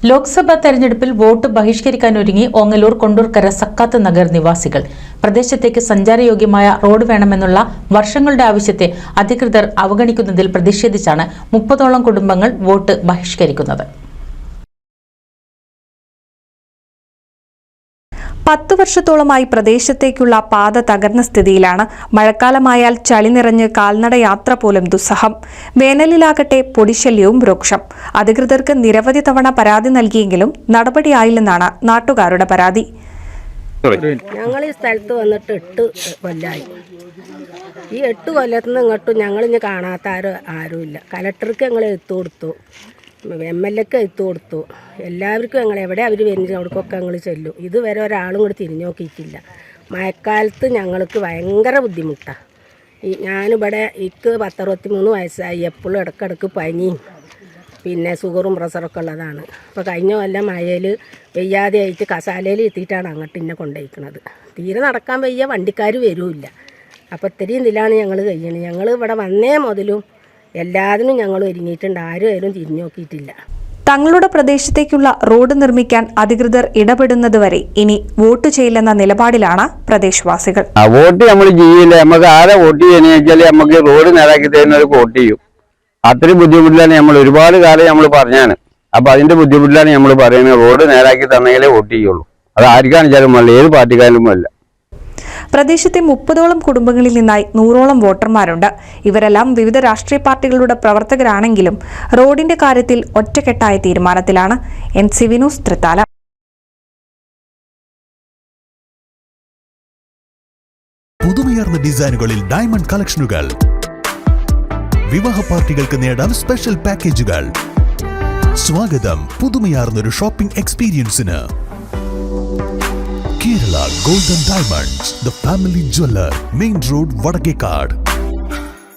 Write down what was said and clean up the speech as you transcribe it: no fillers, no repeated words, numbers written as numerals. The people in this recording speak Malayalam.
ലോക്സഭാ തെരഞ്ഞെടുപ്പിൽ വോട്ട് ബഹിഷ്കരിക്കാനൊരുങ്ങി ഓങ്ങല്ലൂർ കൊണ്ടൂർക്കര സക്കാത്ത് നഗർ നിവാസികൾ. പ്രദേശത്തേക്ക് സഞ്ചാരയോഗ്യമായ റോഡ് വേണമെന്നുള്ള വർഷങ്ങളുടെ ആവശ്യത്തെ അധികൃതർ അവഗണിക്കുന്നതിൽ പ്രതിഷേധിച്ചാണ് 30ഓളം കുടുംബങ്ങൾ വോട്ട് ബഹിഷ്കരിക്കുന്നത്. 10 വർഷത്തോളമായി പ്രദേശത്തേക്കുള്ള പാത തകർന്ന സ്ഥിതിയിലാണ്. മഴക്കാലമായാൽ ചളി നിറഞ്ഞ് കാൽനട യാത്ര പോലും ദുസ്സഹം. വേനലിലാകട്ടെ പൊടിശല്യവും രൂക്ഷം. അധികൃതർക്ക് നിരവധി തവണ പരാതി നൽകിയെങ്കിലും നടപടിയായില്ലെന്നാണ് നാട്ടുകാരുടെ പരാതി. ഞങ്ങൾ ഈ സ്ഥലത്ത് വന്നിട്ട് 8 കൊല്ലമായി. ഈ 8 കൊല്ലത്തുനിന്ന് ഇങ്ങോട്ടും ഞങ്ങളിഞ്ഞ് കാണാത്ത ആരുമില്ല. കലക്ടർക്ക് ഞങ്ങൾ എഴുത്ത് കൊടുത്തു, MLAക്ക് എഴുത്ത് കൊടുത്തു, എല്ലാവർക്കും ഞങ്ങൾ എവിടെ അവർ വരുന്നത് അവിടേക്കൊക്കെ ഞങ്ങൾ ചെല്ലും. ഇതുവരെ ഒരാളും കൂടി തിരിഞ്ഞു നോക്കിയിട്ടില്ല. മഴക്കാലത്ത് ഞങ്ങൾക്ക് ഭയങ്കര ബുദ്ധിമുട്ടാണ്. ഞാനിവിടെ എനിക്ക് 63 വയസ്സായി. എപ്പോഴും ഇടയ്ക്കിടയ്ക്ക് പനിയും പിന്നെ ഷുഗറും പ്രഷറൊക്കെ ഉള്ളതാണ്. അപ്പോൾ കഴിഞ്ഞ കൊല്ലം മഴയിൽ വെയ്യാതെ ആയിട്ട് കസാലയിൽ എത്തിയിട്ടാണ് അങ്ങോട്ട് എന്നെ കൊണ്ടുപോയിരിക്കുന്നത്. തീരെ നടക്കാൻ വയ്യ, വണ്ടിക്കാർ വരുമില്ല. അപ്പോൾ ഇത്രയും ഇതിലാണ് ഞങ്ങൾ കഴിയണത്. ഞങ്ങൾ ഇവിടെ വന്നേ മുതലും എല്ലാത്തിനും ഞങ്ങൾ ഒരുങ്ങിയിട്ടുണ്ട്. ആരും തിരിഞ്ഞു നോക്കിയിട്ടില്ല. തങ്ങളുടെ പ്രദേശത്തേക്കുള്ള റോഡ് നിർമ്മിക്കാൻ അധികൃതർ ഇടപെടുന്നതുവരെ ഇനി വോട്ട് ചെയ്യില്ലെന്ന നിലപാടിലാണ് പ്രദേശവാസികൾ. വോട്ട് നമ്മൾ ചെയ്യില്ല. നമുക്ക് ആരെ വോട്ട് ചെയ്യുന്ന വെച്ചാൽ നമുക്ക് റോഡ് നേരാക്കി തരുന്നവർക്ക് വോട്ട് ചെയ്യും. അത്രയും ബുദ്ധിമുട്ടിലാണ് നമ്മൾ ഒരുപാട് കാലം നമ്മൾ പറഞ്ഞാണ്. അപ്പൊ അതിന്റെ ബുദ്ധിമുട്ടിലാണ് നമ്മൾ പറയുന്നത്. റോഡ് നേരാക്കി തന്നെങ്കിലേ വോട്ട് ചെയ്യുള്ളൂ. അത് ആർക്കാണെച്ചാലും അല്ല, ഏത് പാർട്ടിക്കാരും അല്ല. പ്രദേശത്തെ 30ഓളം കുടുംബങ്ങളിൽ നിന്നായി 100ഓളം വോട്ടർമാരുണ്ട്. ഇവരെല്ലാം വിവിധ രാഷ്ട്രീയ പാർട്ടികളുടെ പ്രവർത്തകരാണെങ്കിലും റോഡിന്റെ കാര്യത്തിൽ ഒറ്റക്കെട്ടായ തീരുമാനത്തിലാണ്. NCV news Thrithala. പുതുമയാർന്ന ഡിസൈനുകളിൽ ഡയമണ്ട് കളക്ഷനുകൾ, വിവാഹ പാർട്ടികൾക്ക് നേടാൻ സ്പെഷ്യൽ പാക്കേജുകൾ. സ്വാഗതം പുതുമയാർന്നൊരു ഷോപ്പിംഗ് എക്സ്പീരിയൻസിന്. Kerala Golden Diamonds, the family jeweler, Main Road, Vadakekad.